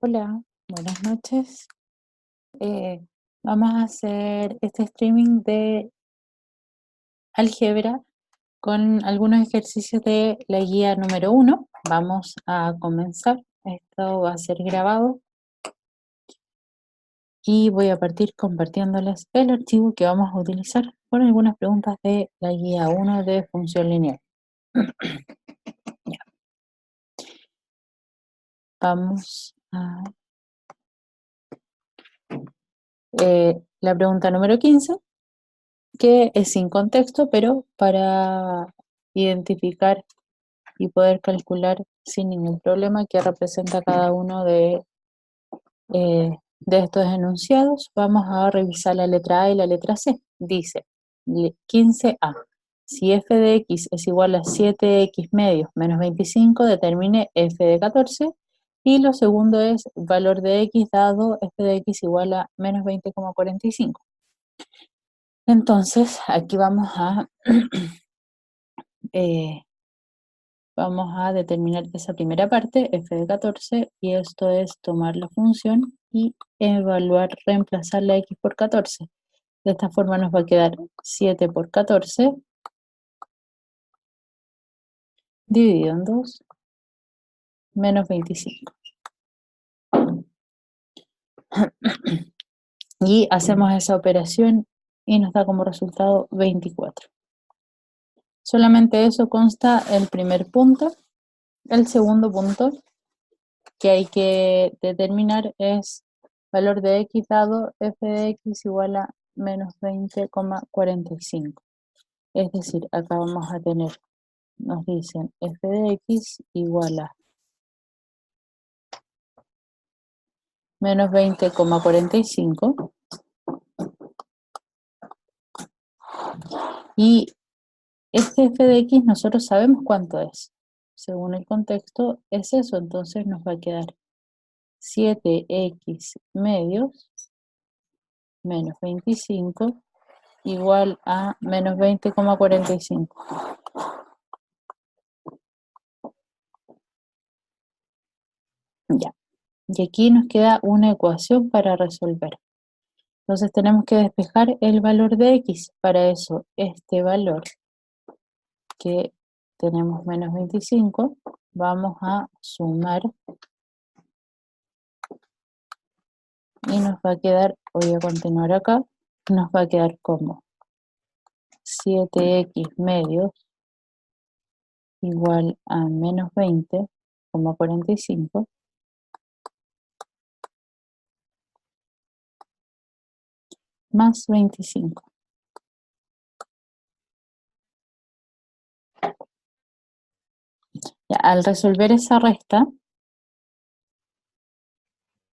Hola, buenas noches. Vamos a hacer este streaming de álgebra con algunos ejercicios de la guía número 1. Vamos a comenzar. Esto va a ser grabado y voy a partir compartiéndoles el archivo que vamos a utilizar con algunas preguntas de la guía 1 de función lineal. Ya. Vamos a la pregunta número 15, que es sin contexto, pero para identificar y poder calcular sin ningún problema qué representa cada uno de estos enunciados. Vamos a revisar la letra A y la letra C. Dice 15A. Si f de x es igual a 7x medios menos 25, determine f de 14. Y lo segundo es valor de x dado f de x igual a menos 20,45. Entonces, aquí vamos a determinar esa primera parte, f de 14, y esto es tomar la función y evaluar, reemplazar la x por 14. De esta forma nos va a quedar 7 por 14 dividido en 2 menos 25. Y hacemos esa operación y nos da como resultado 24. Solamente eso consta el primer punto. El segundo punto que hay que determinar es valor de x dado f de x igual a menos 20,45. Es decir, acá vamos a tener, nos dicen f de x igual a menos 20,45 y este f de x nosotros sabemos cuánto es. Según el contexto es eso, entonces nos va a quedar 7x medios menos 25 igual a menos 20,45. Ya. Y aquí nos queda una ecuación para resolver. Entonces tenemos que despejar el valor de x. Para eso, este valor que tenemos menos 25, vamos a sumar y nos va a quedar, voy a continuar acá, nos va a quedar como 7x medios igual a menos 20,45 más 25. Ya, al resolver esa resta,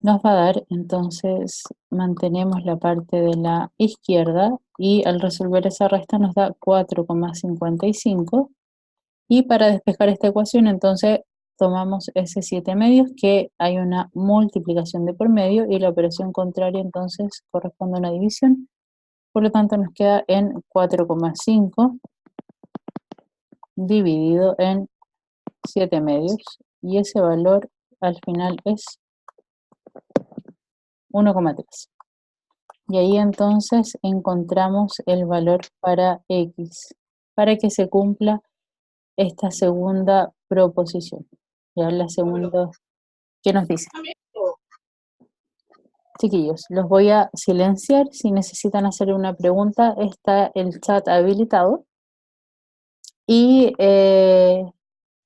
nos va a dar, entonces mantenemos la parte de la izquierda y al resolver esa resta nos da 4,55 y para despejar esta ecuación entonces tomamos ese 7 medios que hay una multiplicación de por medio y la operación contraria entonces corresponde a una división, por lo tanto nos queda en 4,5 dividido en 7 medios y ese valor al final es 1,3. Y ahí entonces encontramos el valor para x, para que se cumpla esta segunda proposición. Ya la segunda, ¿qué nos dice? Chiquillos, los voy a silenciar. Si necesitan hacer una pregunta, está el chat habilitado. Y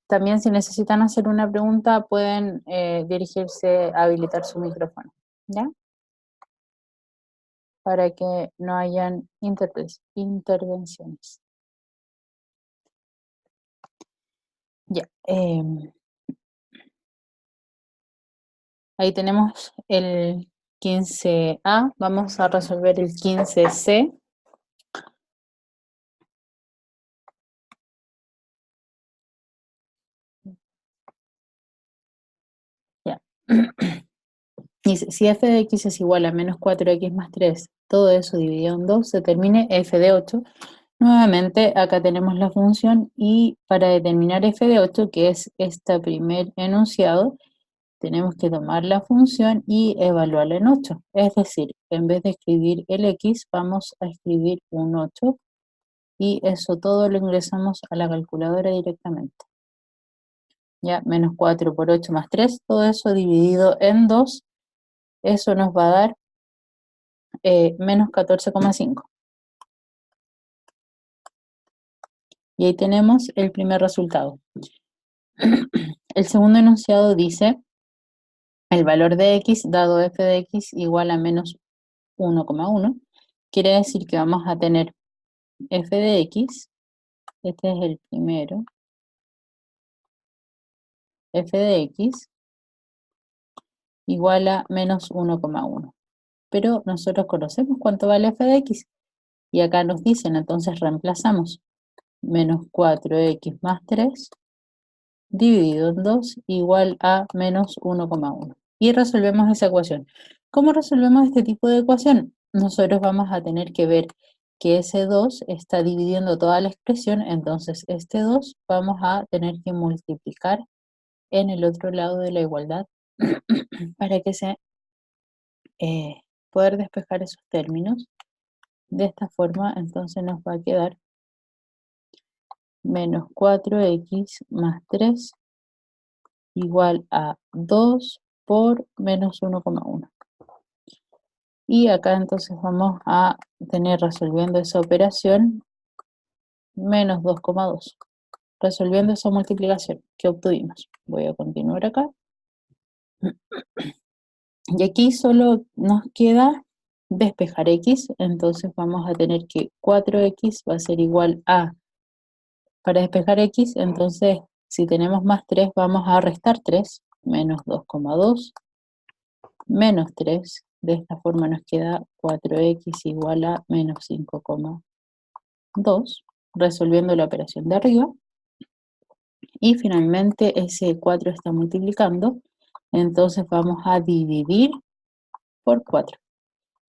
también si necesitan hacer una pregunta, pueden dirigirse a habilitar su micrófono, ¿ya? Para que no hayan intervenciones. Ya. Ahí tenemos el 15A. Vamos a resolver el 15C. Dice, si f de x es igual a menos 4x más 3, todo eso dividido en 2, determine f de 8. Nuevamente, acá tenemos la función y para determinar f de 8, que es este primer enunciado, tenemos que tomar la función y evaluarla en 8. Es decir, en vez de escribir el x, vamos a escribir un 8 y eso todo lo ingresamos a la calculadora directamente. Ya, menos 4 por 8 más 3, todo eso dividido en 2, eso nos va a dar menos 14,5. Y ahí tenemos el primer resultado. El segundo enunciado dice, el valor de x dado f de x igual a menos 1,1. Quiere decir que vamos a tener f de x, este es el primero, f de x igual a menos 1,1. Pero nosotros conocemos cuánto vale f de x. Y acá nos dicen, entonces reemplazamos menos 4x más 3 dividido en 2 igual a menos 1,1. Y resolvemos esa ecuación. ¿Cómo resolvemos este tipo de ecuación? Nosotros vamos a tener que ver que ese 2 está dividiendo toda la expresión, entonces este 2 vamos a tener que multiplicar en el otro lado de la igualdad para que se poder despejar esos términos. De esta forma, entonces nos va a quedar menos 4x más 3 igual a 2 por menos 1,1. Y acá entonces vamos a tener resolviendo esa operación menos 2,2. Resolviendo esa multiplicación que obtuvimos. Voy a continuar acá. Y aquí solo nos queda despejar x, entonces vamos a tener que 4x va a ser igual a, para despejar x, entonces si tenemos más 3 vamos a restar 3, menos 2,2, menos 3, de esta forma nos queda 4x igual a menos 5,2, resolviendo la operación de arriba, y finalmente ese 4 está multiplicando, entonces vamos a dividir por 4.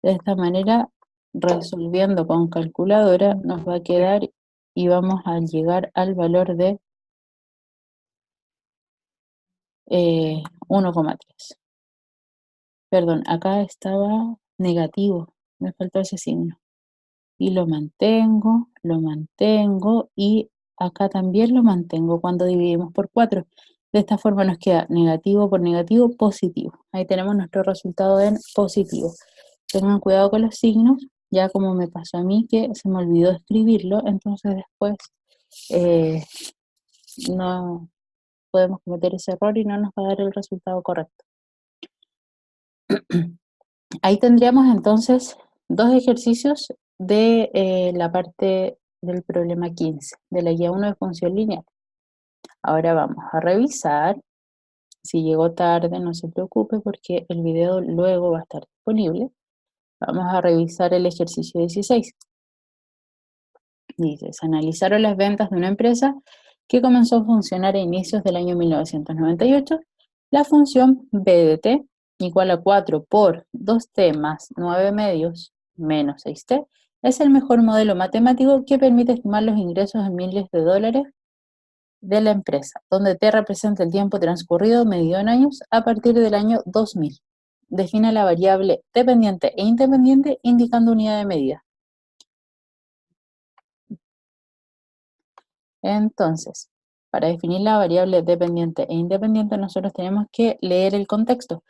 De esta manera, resolviendo con calculadora, nos va a quedar y vamos a llegar al valor de 1,3. Perdón, acá estaba negativo, me faltó ese signo. Y lo mantengo y acá también lo mantengo cuando dividimos por 4. De esta forma nos queda negativo por negativo, positivo. Ahí tenemos nuestro resultado en positivo. Tengan cuidado con los signos, ya como me pasó a mí que se me olvidó escribirlo, entonces después no podemos cometer ese error y no nos va a dar el resultado correcto. Ahí tendríamos entonces dos ejercicios de la parte del problema 15, de la guía 1 de función lineal. Ahora vamos a revisar. Si llegó tarde, no se preocupe porque el video luego va a estar disponible. Vamos a revisar el ejercicio 16. Dice, se analizaron las ventas de una empresa que comenzó a funcionar a inicios del año 1998. La función B de t igual a 4 por 2t más 9 medios menos 6t es el mejor modelo matemático que permite estimar los ingresos en miles de dólares de la empresa, donde t representa el tiempo transcurrido medido en años a partir del año 2000. Define la variable dependiente e independiente indicando unidad de medida. Entonces, para definir la variable dependiente e independiente, nosotros tenemos que leer el contexto.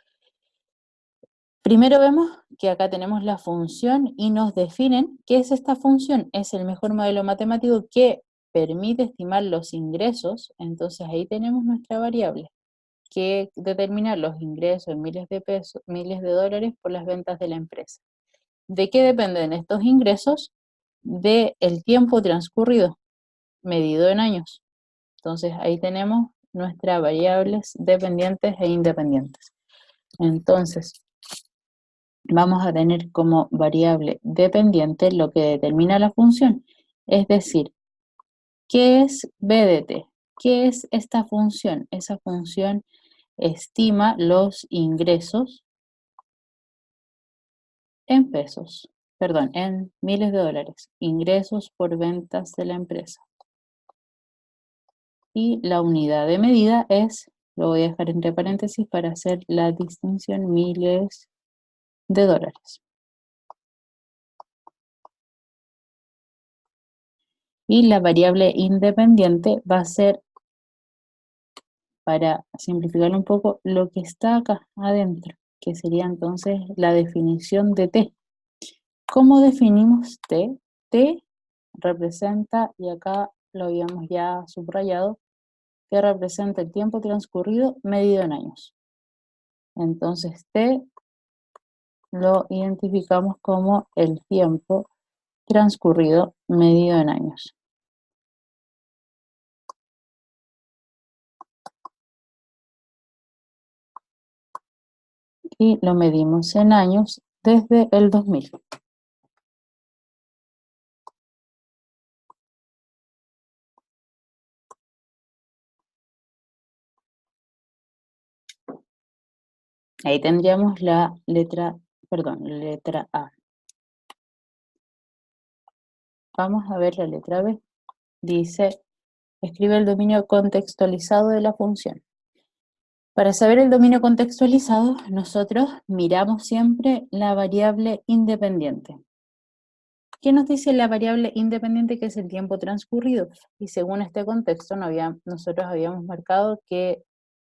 Primero vemos que acá tenemos la función y nos definen qué es esta función. Es el mejor modelo matemático que permite estimar los ingresos. Entonces ahí tenemos nuestra variable que determina los ingresos en miles de pesos, miles de dólares por las ventas de la empresa. ¿De qué dependen estos ingresos? Del tiempo transcurrido, medido en años. Entonces ahí tenemos nuestras variables dependientes e independientes. Entonces, vamos a tener como variable dependiente lo que determina la función. Es decir, ¿qué es B de t? ¿Qué es esta función? Esa función estima los ingresos en pesos, perdón, en miles de dólares, ingresos por ventas de la empresa. Y la unidad de medida es, lo voy a dejar entre paréntesis para hacer la distinción, miles de dólares. Y la variable independiente va a ser, para simplificarlo un poco, lo que está acá adentro, que sería entonces la definición de T. ¿Cómo definimos T? T representa, y acá lo habíamos ya subrayado, que representa el tiempo transcurrido medido en años. Entonces T lo identificamos como el tiempo transcurrido medido en años. Y lo medimos en años desde el 2000. Ahí tendríamos la letra A. Vamos a ver la letra B. Dice, escribe el dominio contextualizado de la función. Para saber el dominio contextualizado, nosotros miramos siempre la variable independiente. ¿Qué nos dice la variable independiente? Que es el tiempo transcurrido. Y según este contexto, nosotros habíamos marcado que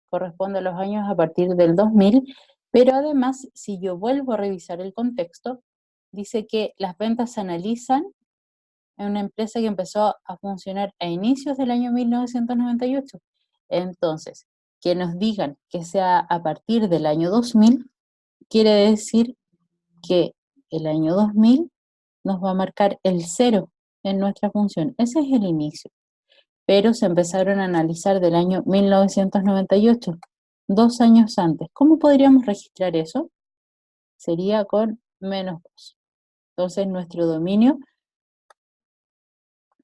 corresponde a los años a partir del 2000, pero además, si yo vuelvo a revisar el contexto, dice que las ventas se analizan en una empresa que empezó a funcionar a inicios del año 1998. Entonces, que nos digan que sea a partir del año 2000, quiere decir que el año 2000 nos va a marcar el 0 en nuestra función. Ese es el inicio. Pero se empezaron a analizar del año 1998, 2 años antes. ¿Cómo podríamos registrar eso? Sería con -2. Entonces nuestro dominio,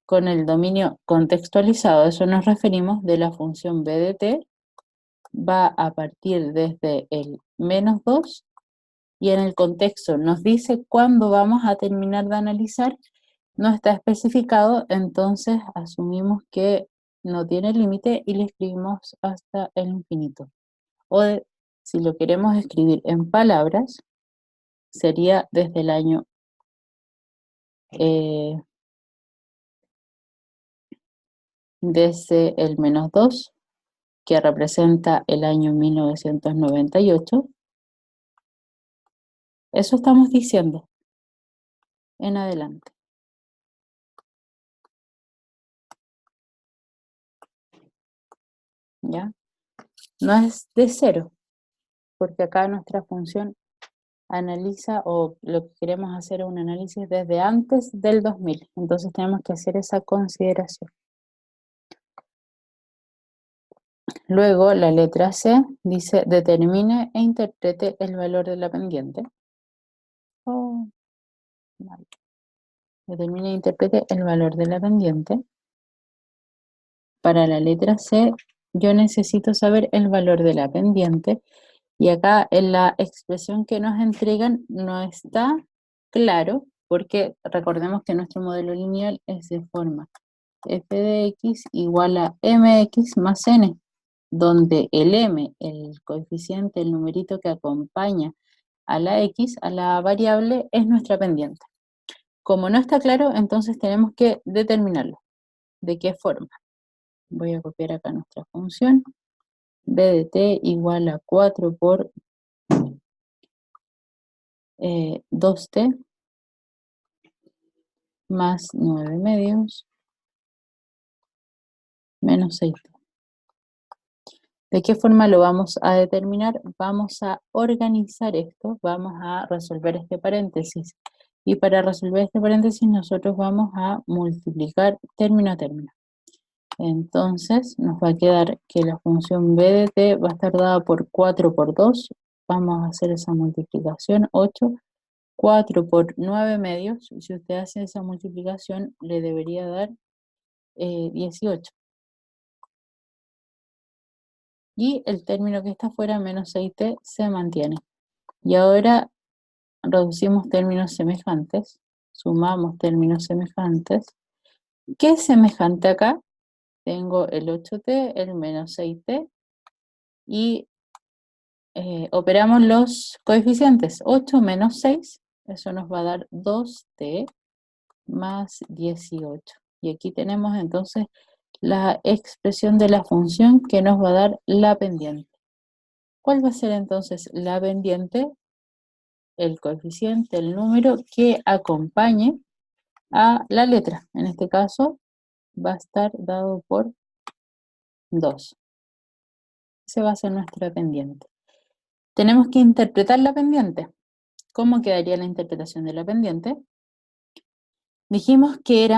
con el dominio contextualizado, a eso nos referimos, de la función b de t, va a partir desde el -2 y en el contexto nos dice cuándo vamos a terminar de analizar. No está especificado, entonces asumimos que no tiene límite y le escribimos hasta el infinito. Si lo queremos escribir en palabras, sería desde el año desde el -2, que representa el año 1998. Eso estamos diciendo en adelante. ¿Ya? No es de 0, porque acá nuestra función analiza, o lo que queremos hacer es un análisis desde antes del 2000. Entonces tenemos que hacer esa consideración. Luego la letra C dice, determine e interprete el valor de la pendiente. Vale. Determine e interprete el valor de la pendiente. Para la letra C, yo necesito saber el valor de la pendiente. Y acá en la expresión que nos entregan no está claro, porque recordemos que nuestro modelo lineal es de forma f de x igual a mx más n, donde el m, el coeficiente, el numerito que acompaña a la x, a la variable, es nuestra pendiente. Como no está claro, entonces tenemos que determinarlo. ¿De qué forma? Voy a copiar acá nuestra función. b de t igual a 4 por 2t más 9 medios menos 6t. ¿De qué forma lo vamos a determinar? Vamos a organizar esto, vamos a resolver este paréntesis. Y para resolver este paréntesis nosotros vamos a multiplicar término a término. Entonces nos va a quedar que la función b de t va a estar dada por 4 por 2. Vamos a hacer esa multiplicación, 8. 4 por 9 medios. Si usted hace esa multiplicación, le debería dar 18. y el término que está afuera, menos 6t, se mantiene. Y ahora reducimos términos semejantes, sumamos términos semejantes. ¿Qué es semejante acá? Tengo el 8t, el menos 6t, y operamos los coeficientes. 8 menos 6, eso nos va a dar 2t más 18. Y aquí tenemos entonces la expresión de la función que nos va a dar la pendiente. ¿Cuál va a ser entonces la pendiente? El coeficiente, el número que acompañe a la letra. En este caso va a estar dado por 2. Ese va a ser nuestra pendiente. Tenemos que interpretar la pendiente. ¿Cómo quedaría la interpretación de la pendiente? Dijimos que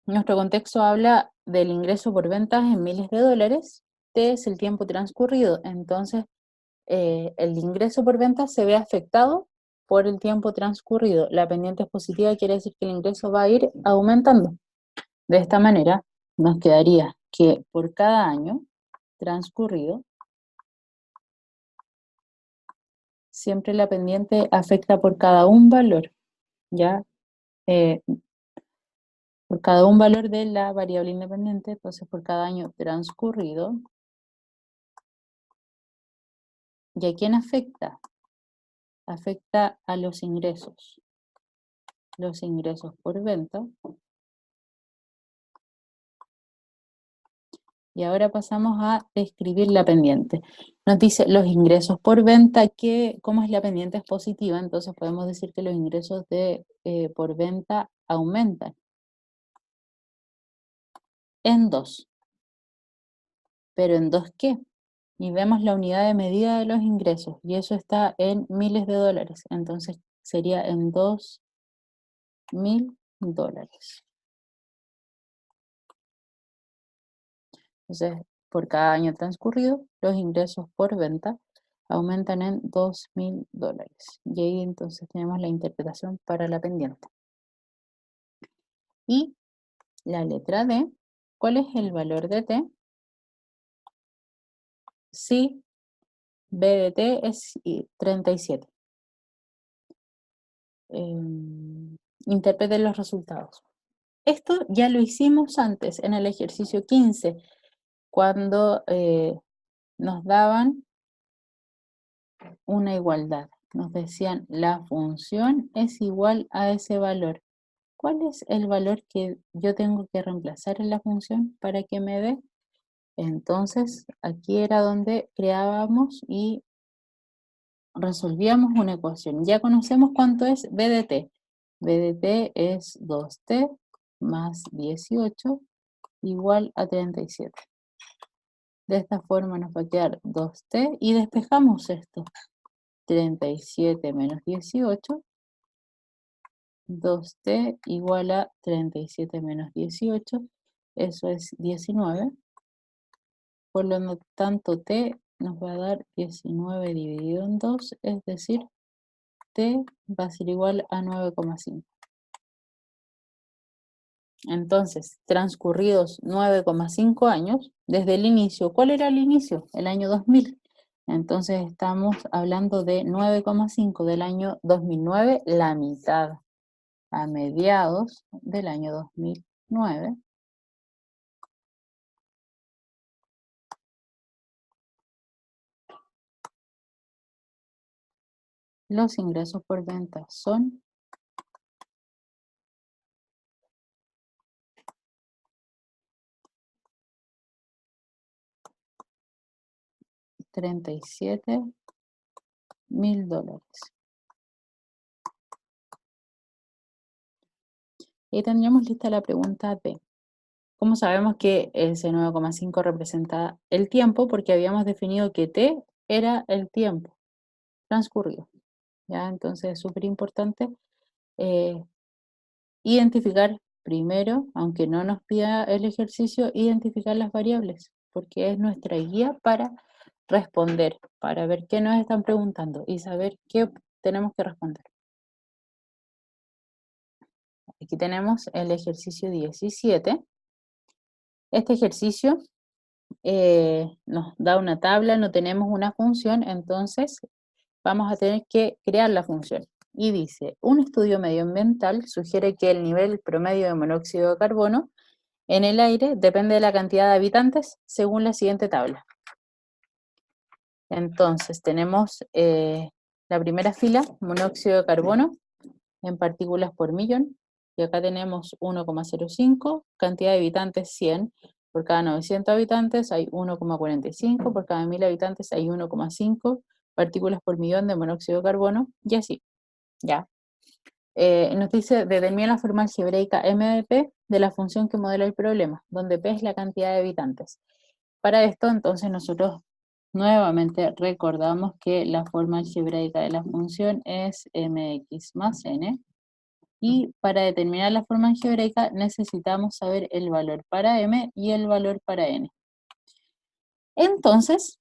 nuestro contexto habla del ingreso por ventas en miles de dólares, T es el tiempo transcurrido, entonces el ingreso por ventas se ve afectado por el tiempo transcurrido. La pendiente es positiva, quiere decir que el ingreso va a ir aumentando. De esta manera, nos quedaría que por cada año transcurrido, siempre la pendiente afecta por cada un valor, ¿ya? Por cada un valor de la variable independiente, entonces por cada año transcurrido. ¿Y a quién afecta? Afecta a los ingresos por venta. Y ahora pasamos a describir la pendiente. Nos dice los ingresos por venta, que como es la pendiente es positiva, entonces podemos decir que los ingresos por venta aumentan en 2. ¿Pero en 2 qué? Y vemos la unidad de medida de los ingresos, y eso está en miles de dólares, entonces sería en 2.000 dólares. Entonces, por cada año transcurrido, los ingresos por venta aumentan en 2.000 dólares. Y ahí entonces tenemos la interpretación para la pendiente. Y la letra D, ¿cuál es el valor de T? Si B de T es 37. Interpreten los resultados. Esto ya lo hicimos antes en el ejercicio 15, cuando nos daban una igualdad. Nos decían la función es igual a ese valor. ¿Cuál es el valor que yo tengo que reemplazar en la función para que me dé? Entonces, aquí era donde creábamos y resolvíamos una ecuación. Ya conocemos cuánto es b de t. B de t es 2t más 18 igual a 37. De esta forma nos va a quedar 2t y despejamos esto. 37 menos 18, 2t igual a 37 menos 18, eso es 19. Por lo tanto, t nos va a dar 19 dividido en 2, es decir, t va a ser igual a 9,5. Entonces, transcurridos 9,5 años, desde el inicio, ¿cuál era el inicio? El año 2000. Entonces estamos hablando de 9,5 del año 2009, la mitad, a mediados del año 2009. Los ingresos por venta son 37.000 dólares. Y tendríamos lista la pregunta B. ¿Cómo sabemos que ese 9,5 representa el tiempo? Porque habíamos definido que T era el tiempo transcurrido. ¿Ya? Entonces es súper importante identificar primero, aunque no nos pida el ejercicio, identificar las variables, porque es nuestra guía para responder, para ver qué nos están preguntando y saber qué tenemos que responder. Aquí tenemos el ejercicio 17. Este ejercicio nos da una tabla, no tenemos una función, entonces vamos a tener que crear la función. Y dice, un estudio medioambiental sugiere que el nivel promedio de monóxido de carbono en el aire depende de la cantidad de habitantes según la siguiente tabla. Entonces tenemos la primera fila, monóxido de carbono en partículas por millón, y acá tenemos 1,05, cantidad de habitantes 100, por cada 900 habitantes hay 1,45, por cada 1000 habitantes hay 1,5 partículas por millón de monóxido de carbono, y así, ya. Nos dice, determina la forma algebraica m de p de la función que modela el problema, donde p es la cantidad de habitantes. Para esto, entonces, nosotros nuevamente recordamos que la forma algebraica de la función es mx más n, y para determinar la forma algebraica necesitamos saber el valor para m y el valor para n. Entonces,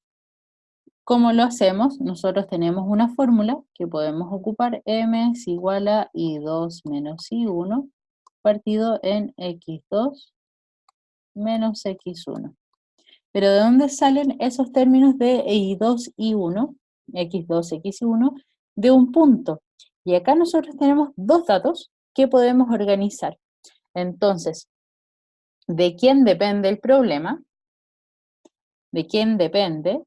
¿cómo lo hacemos? Nosotros tenemos una fórmula que podemos ocupar, m es igual a i2 menos i1 partido en x2 menos x1. Pero ¿de dónde salen esos términos de i2, i1, x2, x1? De un punto. Y acá nosotros tenemos dos datos que podemos organizar. Entonces, ¿de quién depende el problema? ¿De quién depende?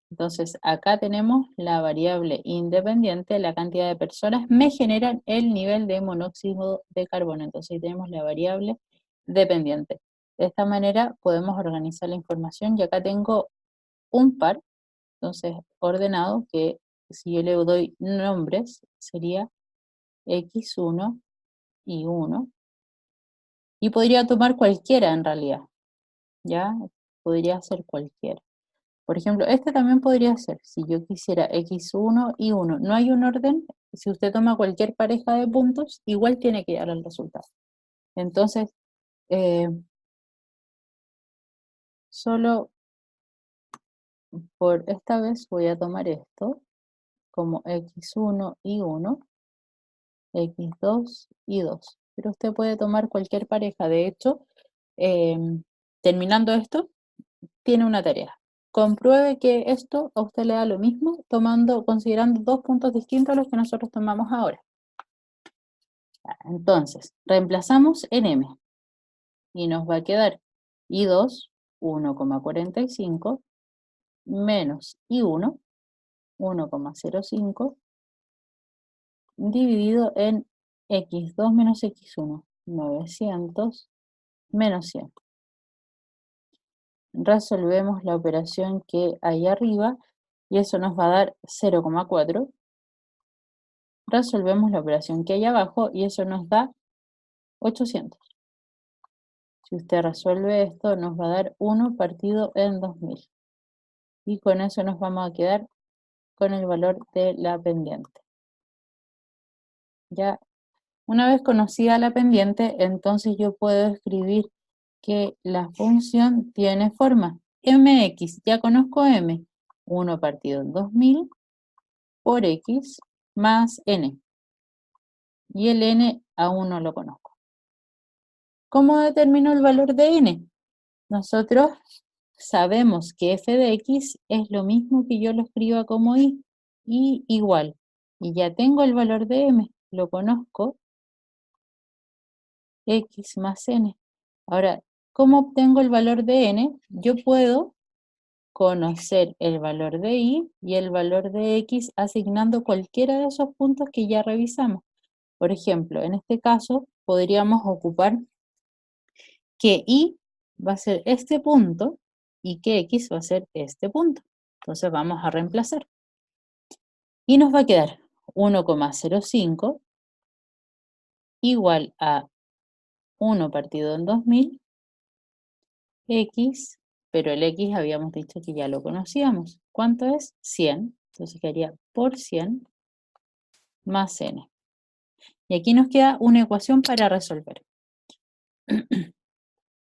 Entonces, acá tenemos la variable independiente, la cantidad de personas me generan el nivel de monóxido de carbono. Entonces, ahí tenemos la variable dependiente. De esta manera podemos organizar la información y acá tengo un par, entonces ordenado, que si yo le doy nombres sería x1 y 1, y podría tomar cualquiera en realidad, ¿ya? Podría ser cualquiera. Por ejemplo, este también podría ser, si yo quisiera x1 y 1, no hay un orden, si usted toma cualquier pareja de puntos, igual tiene que dar el resultado. Entonces, solo por esta vez voy a tomar esto como x1 y 1, x2 y 2. Pero usted puede tomar cualquier pareja. De hecho, terminando esto, tiene una tarea. Compruebe que esto a usted le da lo mismo, considerando dos puntos distintos a los que nosotros tomamos ahora. Entonces, reemplazamos en m y nos va a quedar i2, 1,45, menos i1, 1,05, dividido en x2 menos x1, 900 menos 100. Resolvemos la operación que hay arriba y eso nos va a dar 0,4. Resolvemos la operación que hay abajo y eso nos da 800. Si usted resuelve esto, nos va a dar 1 partido en 2000. Y con eso nos vamos a quedar con el valor de la pendiente. Ya, una vez conocida la pendiente, entonces yo puedo escribir que la función tiene forma mx, ya conozco m, 1 partido en 2000 por x más n. Y el n aún no lo conozco. ¿Cómo determino el valor de n? Nosotros sabemos que f de x es lo mismo que yo lo escriba como y igual. Y ya tengo el valor de m, lo conozco, x más n. Ahora, ¿cómo obtengo el valor de n? Yo puedo conocer el valor de y el valor de x asignando cualquiera de esos puntos que ya revisamos. Por ejemplo, en este caso podríamos ocupar que y va a ser este punto y que x va a ser este punto. Entonces vamos a reemplazar. Y nos va a quedar 1,05 igual a 1 partido en 2000, x, pero el x habíamos dicho que ya lo conocíamos. ¿Cuánto es? 100. Entonces quedaría por 100 más n. Y aquí nos queda una ecuación para resolver.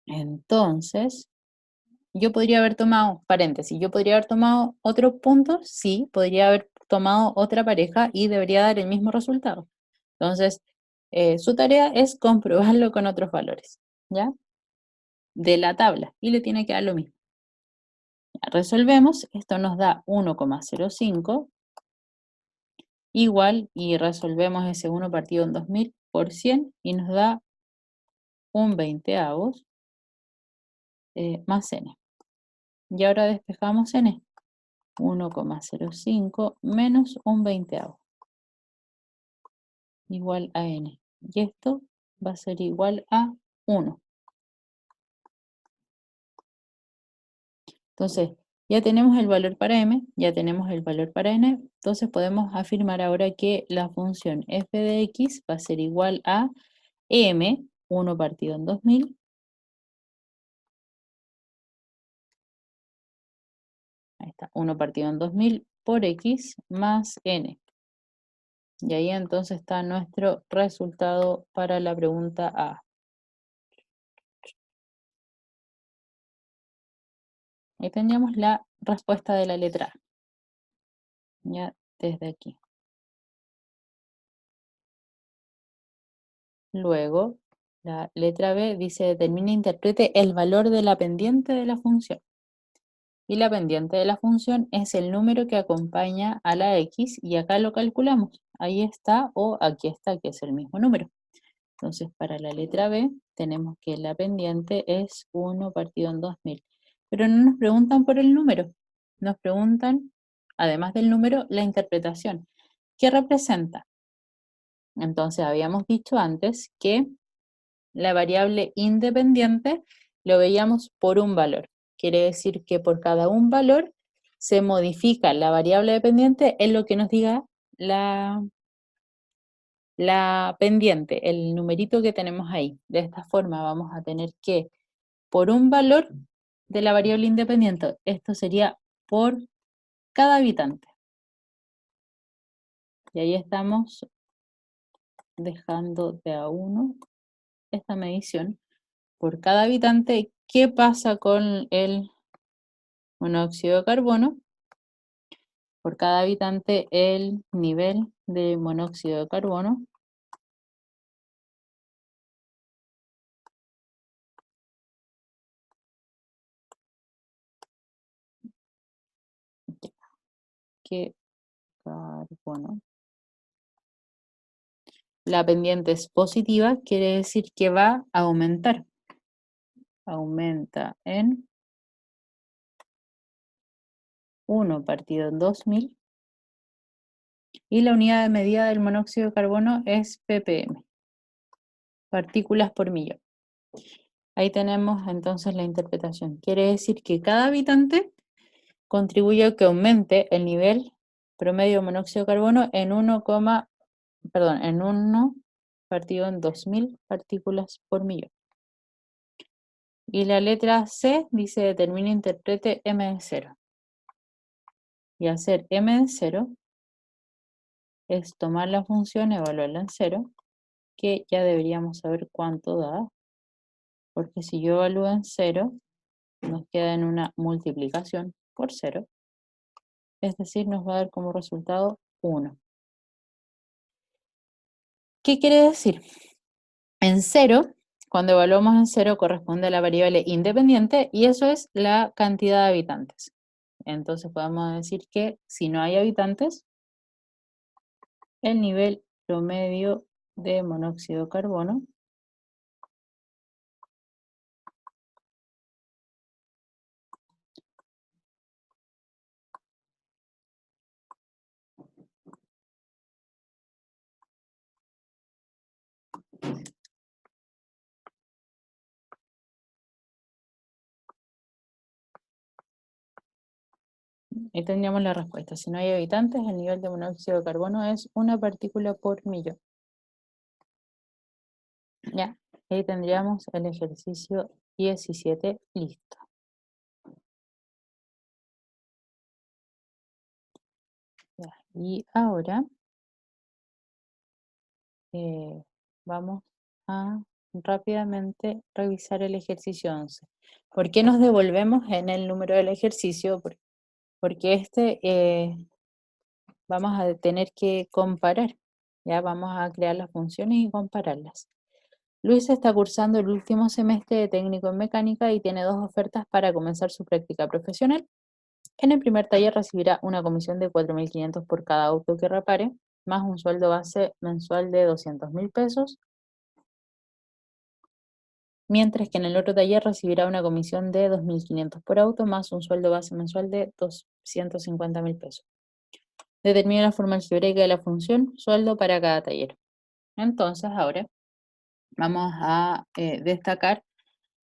Entonces, yo podría haber tomado, paréntesis, yo podría haber tomado otros puntos, sí, podría haber tomado otra pareja y debería dar el mismo resultado. Entonces, su tarea es comprobarlo con otros valores, ¿ya? De la tabla, y le tiene que dar lo mismo. Resolvemos, esto nos da 1,05 igual, y resolvemos ese 1 partido en 2000 por 100 y nos da un 20avos más n. Y ahora despejamos n. 1,05 menos un 20avo igual a n. Y esto va a ser igual a 1. Entonces, ya tenemos el valor para m, ya tenemos el valor para n, entonces podemos afirmar ahora que la función f de x va a ser igual a m, 1 partido en 2000, ahí está, 1 partido en 2000 por x más n. Y ahí entonces está nuestro resultado para la pregunta A. Ahí tendríamos la respuesta de la letra A, ya desde aquí. Luego, la letra B dice, determine e interprete el valor de la pendiente de la función. Y la pendiente de la función es el número que acompaña a la x, y acá lo calculamos. Ahí está o aquí está, que es el mismo número. Entonces, para la letra B, tenemos que la pendiente es 1 partido en 2000. Pero no nos preguntan por el número. Nos preguntan, además del número, la interpretación. ¿Qué representa? Entonces, habíamos dicho antes que la variable independiente lo veíamos por un valor. Quiere decir que por cada un valor se modifica la variable dependiente en lo que nos diga la pendiente, el numerito que tenemos ahí. De esta forma vamos a tener que, por un valor de la variable independiente, esto sería por cada habitante. Y ahí estamos dejando de a 1 esta medición por cada habitante. ¿Qué pasa con el monóxido de carbono? Por cada habitante el nivel de monóxido de carbono que carbono. La pendiente es positiva, quiere decir que va a aumentar. Aumenta en 1 partido en 2000. Y la unidad de medida del monóxido de carbono es ppm, partículas por millón. Ahí tenemos entonces la interpretación. Quiere decir que cada habitante contribuye a que aumente el nivel promedio de monóxido de carbono en 1 partido en 2000 partículas por millón. Y la letra C dice determine e interprete m de 0. Y hacer m de 0 es tomar la función, evaluarla en 0, que ya deberíamos saber cuánto da, porque si yo evalúo en 0, nos queda en una multiplicación por 0, es decir, nos va a dar como resultado 1. ¿Qué quiere decir? En 0, cuando evaluamos en 0, corresponde a la variable independiente, y eso es la cantidad de habitantes. Entonces podemos decir que si no hay habitantes, el nivel promedio de monóxido de carbono ahí tendríamos la respuesta. Si no hay habitantes, el nivel de monóxido de carbono es 1 partícula por millón. Ya, ahí tendríamos el ejercicio 17 listo. Ya, y ahora vamos a rápidamente revisar el ejercicio 11. ¿Por qué nos devolvemos en el número del ejercicio? Porque vamos a tener que comparar. Ya vamos a crear las funciones y compararlas. Luis está cursando el último semestre de técnico en mecánica y tiene 2 ofertas para comenzar su práctica profesional. En el primer taller recibirá una comisión de 4.500 por cada auto que repare, más un sueldo base mensual de 200.000 pesos, mientras que en el otro taller recibirá una comisión de 2.500 por auto, más un sueldo base mensual de 250.000 pesos. Determina la forma algebraica de la función sueldo para cada taller. Entonces, ahora vamos a destacar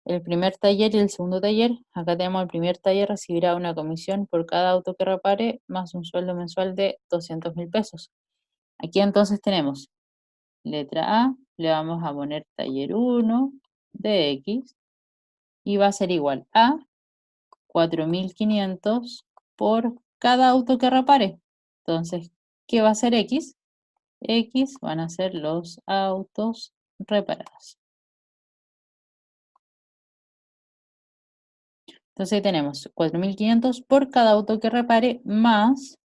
el primer taller y el segundo taller. Acá tenemos el primer taller, recibirá una comisión por cada auto que repare, más un sueldo mensual de 200.000 pesos. Aquí entonces tenemos letra A, le vamos a poner taller 1 de X y va a ser igual a 4.500 por cada auto que repare. Entonces, ¿qué va a ser X? X van a ser los autos reparados. Entonces ahí tenemos 4.500 por cada auto que repare más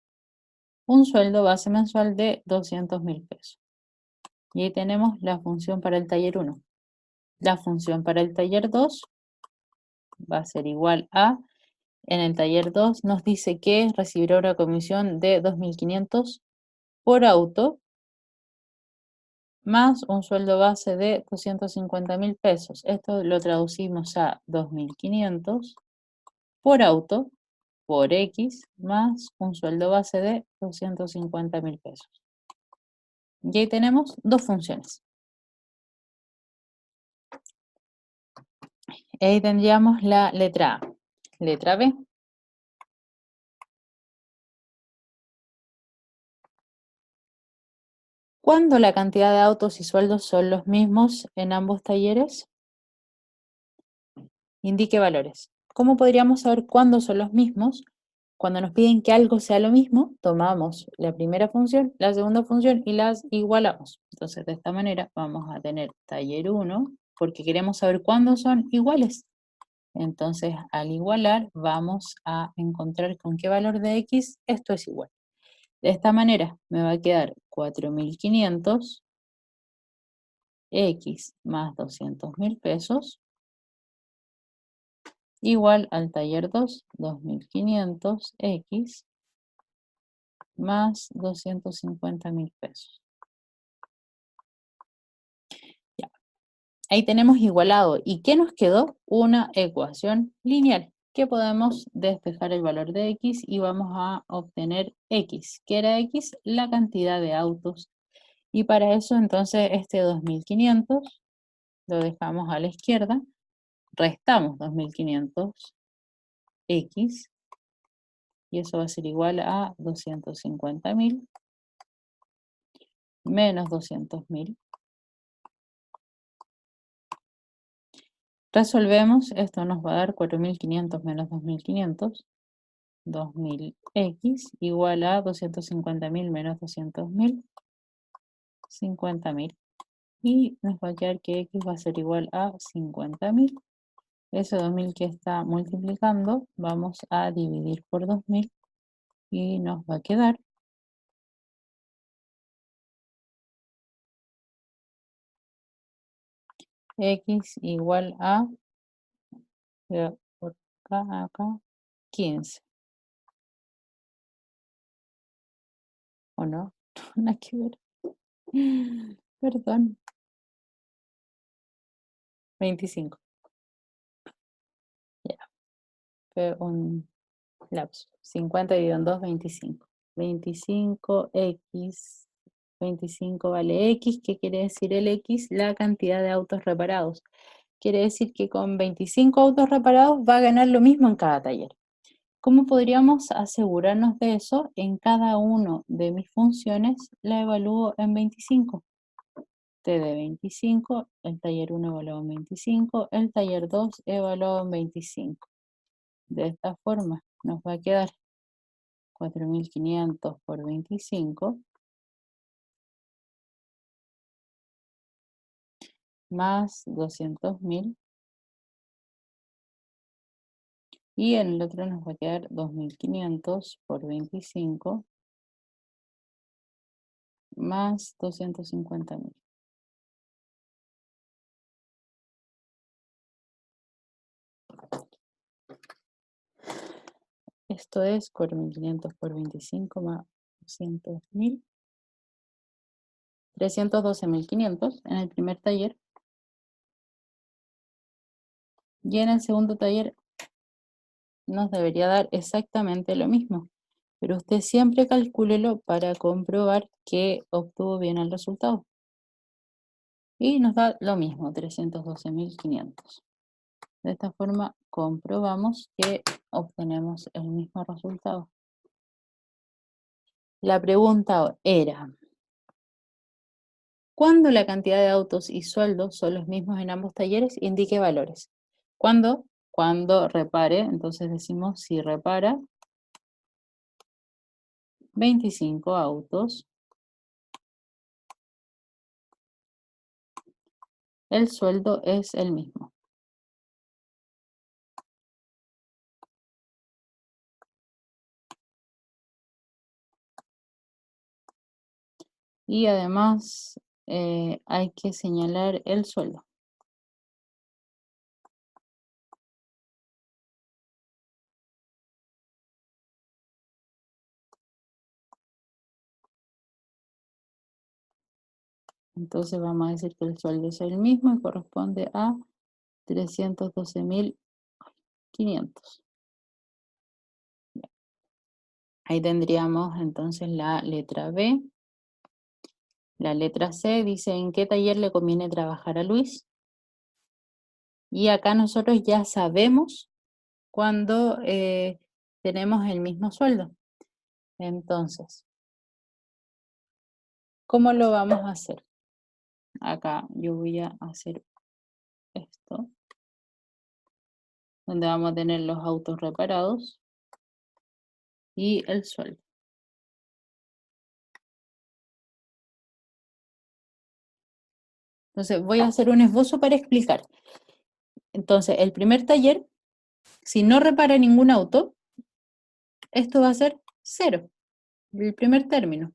un sueldo base mensual de 200.000 pesos. Y ahí tenemos la función para el taller 1. La función para el taller 2 va a ser igual a, en el taller 2 nos dice que recibirá una comisión de 2.500 por auto más un sueldo base de 250.000 pesos. Esto lo traducimos a 2.500 por auto por X más un sueldo base de 250.000 pesos. Y ahí tenemos dos funciones. Ahí tendríamos la letra A. Letra B. ¿Cuándo la cantidad de autos y sueldos son los mismos en ambos talleres? Indique valores. ¿Cómo podríamos saber cuándo son los mismos? Cuando nos piden que algo sea lo mismo, tomamos la primera función, la segunda función y las igualamos. Entonces, de esta manera vamos a tener taller 1, porque queremos saber cuándo son iguales. Entonces, al igualar, vamos a encontrar con qué valor de X esto es igual. De esta manera, me va a quedar 4.500 X más 200.000 pesos igual al taller 2, 2.500 X más 250.000 pesos. Ya. Ahí tenemos igualado. ¿Y qué nos quedó? Una ecuación lineal, que podemos despejar el valor de X y vamos a obtener X. ¿Qué era X? La cantidad de autos. Y para eso entonces este 2.500 lo dejamos a la izquierda, restamos 2.500 X y eso va a ser igual a 250.000 menos 200.000. Resolvemos, esto nos va a dar 4.500 menos 2.500, 2.000x igual a 250.000 menos 200.000, 50.000. Y nos va a quedar que x va a ser igual a 50.000. Ese 2.000 que está multiplicando, vamos a dividir por 2.000 y nos va a quedar x igual a, por acá, 15. ¿O no? Nada que ver. Perdón. 25. Ya, fue un lapso. 50 dividido en 2, 25. 25x. 25 vale x. ¿Qué quiere decir el x? La cantidad de autos reparados. Quiere decir que con 25 autos reparados va a ganar lo mismo en cada taller. ¿Cómo podríamos asegurarnos de eso? En cada uno de mis funciones la evalúo en 25. T de 25, el taller 1 evaluado en 25, el taller 2 evaluado en 25. De esta forma nos va a quedar 4.500 por 25 más 200.000 y en el otro nos va a quedar 2.500 por 25 más 250.000. Esto es 4.500 por 25 más 200.000. 312.500 en el primer taller. Y en el segundo taller nos debería dar exactamente lo mismo. Pero usted siempre calcúlelo para comprobar que obtuvo bien el resultado. Y nos da lo mismo, 312.500. De esta forma comprobamos que obtenemos el mismo resultado. La pregunta era, ¿cuándo la cantidad de autos y sueldos son los mismos en ambos talleres? Indique valores. ¿Cuándo? Cuando repare, entonces decimos si repara 25 autos, el sueldo es el mismo. Y además hay que señalar el sueldo. Entonces vamos a decir que el sueldo es el mismo y corresponde a 312.500. Ahí tendríamos entonces la letra B. La letra C dice en qué taller le conviene trabajar a Luis. Y acá nosotros ya sabemos cuando tenemos el mismo sueldo. Entonces, ¿cómo lo vamos a hacer? Acá yo voy a hacer esto, donde vamos a tener los autos reparados y el sueldo. Entonces voy a hacer un esbozo para explicar. Entonces, el primer taller, si no repara ningún auto, esto va a ser 0, el primer término.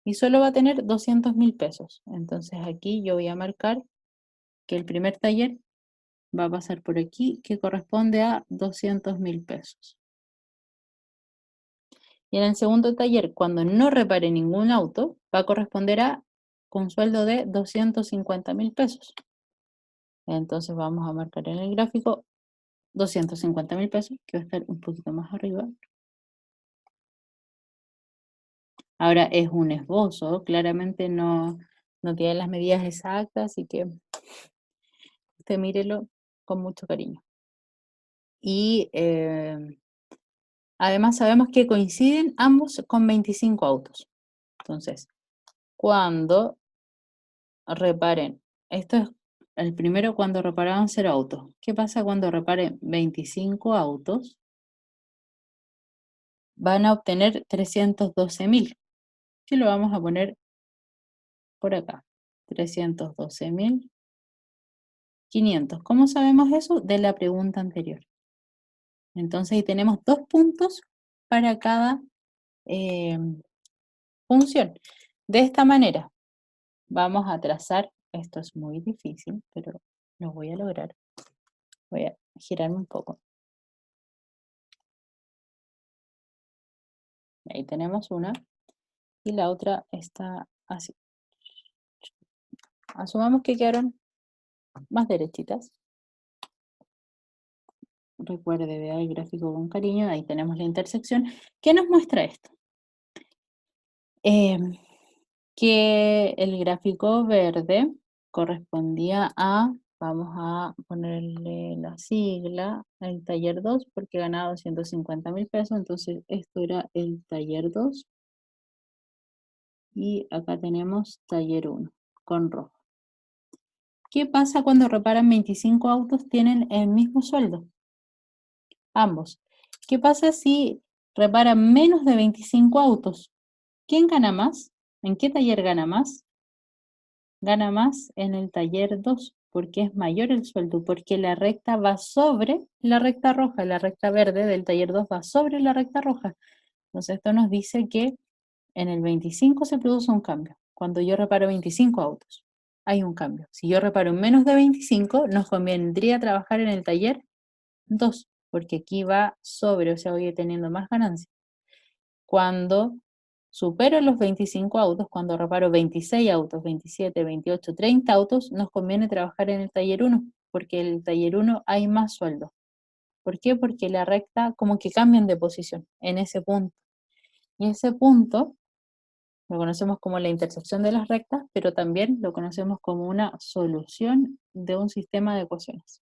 Y solo va a tener 200.000 pesos. Entonces aquí yo voy a marcar que el primer taller va a pasar por aquí, que corresponde a 200.000 pesos. Y en el segundo taller, cuando no repare ningún auto, va a corresponder a un sueldo de 250.000 pesos. Entonces vamos a marcar en el gráfico 250.000 pesos, que va a estar un poquito más arriba. Ahora es un esbozo, claramente no tiene las medidas exactas, así que usted mírelo con mucho cariño. Y además sabemos que coinciden ambos con 25 autos. Entonces, cuando reparen, esto es el primero cuando reparaban 0 autos. ¿Qué pasa cuando reparen 25 autos? Van a obtener 312.000. Que lo vamos a poner por acá. 312.500. ¿Cómo sabemos eso? De la pregunta anterior. Entonces ahí tenemos 2 puntos para cada función. De esta manera vamos a trazar, esto es muy difícil, pero lo voy a lograr. Voy a girarme un poco. Ahí tenemos una y la otra está así. Asumamos que quedaron más derechitas. Recuerde, vea el gráfico con cariño, ahí tenemos la intersección. ¿Qué nos muestra esto? Que el gráfico verde correspondía a, vamos a ponerle la sigla, el taller 2, porque ganaba 250.000 pesos, entonces esto era el taller 2. Y acá tenemos taller 1, con rojo. ¿Qué pasa cuando reparan 25 autos? Tienen el mismo sueldo. Ambos. ¿Qué pasa si reparan menos de 25 autos? ¿Quién gana más? ¿En qué taller gana más? Gana más en el taller 2, porque es mayor el sueldo, porque la recta va sobre la recta roja, la recta verde del taller 2 va sobre la recta roja. Entonces esto nos dice que en el 25 se produce un cambio. Cuando yo reparo 25 autos, hay un cambio. Si yo reparo menos de 25, nos convendría trabajar en el taller 2, porque aquí va sobre, o sea, voy teniendo más ganancias. Cuando supero los 25 autos, cuando reparo 26 autos, 27, 28, 30 autos, nos conviene trabajar en el taller 1, porque en el taller 1 hay más sueldo. ¿Por qué? Porque la recta como que cambian de posición en ese punto. Y ese punto lo conocemos como la intersección de las rectas, pero también lo conocemos como una solución de un sistema de ecuaciones.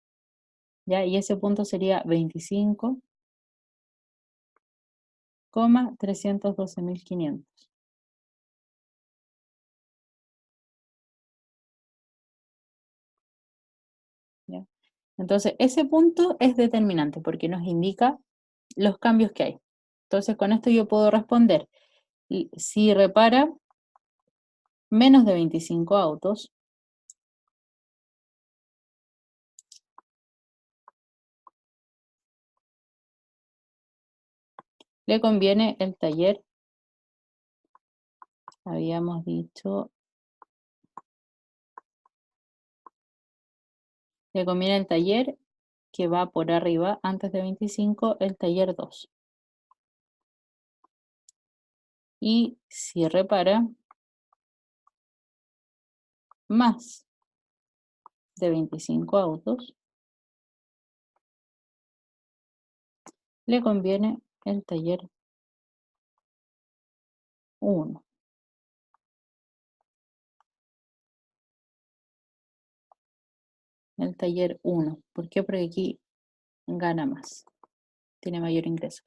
¿Ya? Y ese punto sería 25,312.500. ¿Ya? Entonces, ese punto es determinante porque nos indica los cambios que hay. Entonces, con esto yo puedo responder, si repara menos de 25 autos, le conviene el taller, habíamos dicho, le conviene el taller que va por arriba, antes de 25, el taller 2. Y si repara más de 25 autos, le conviene el taller 1. El taller 1. ¿Por qué? Porque aquí gana más, tiene mayor ingreso.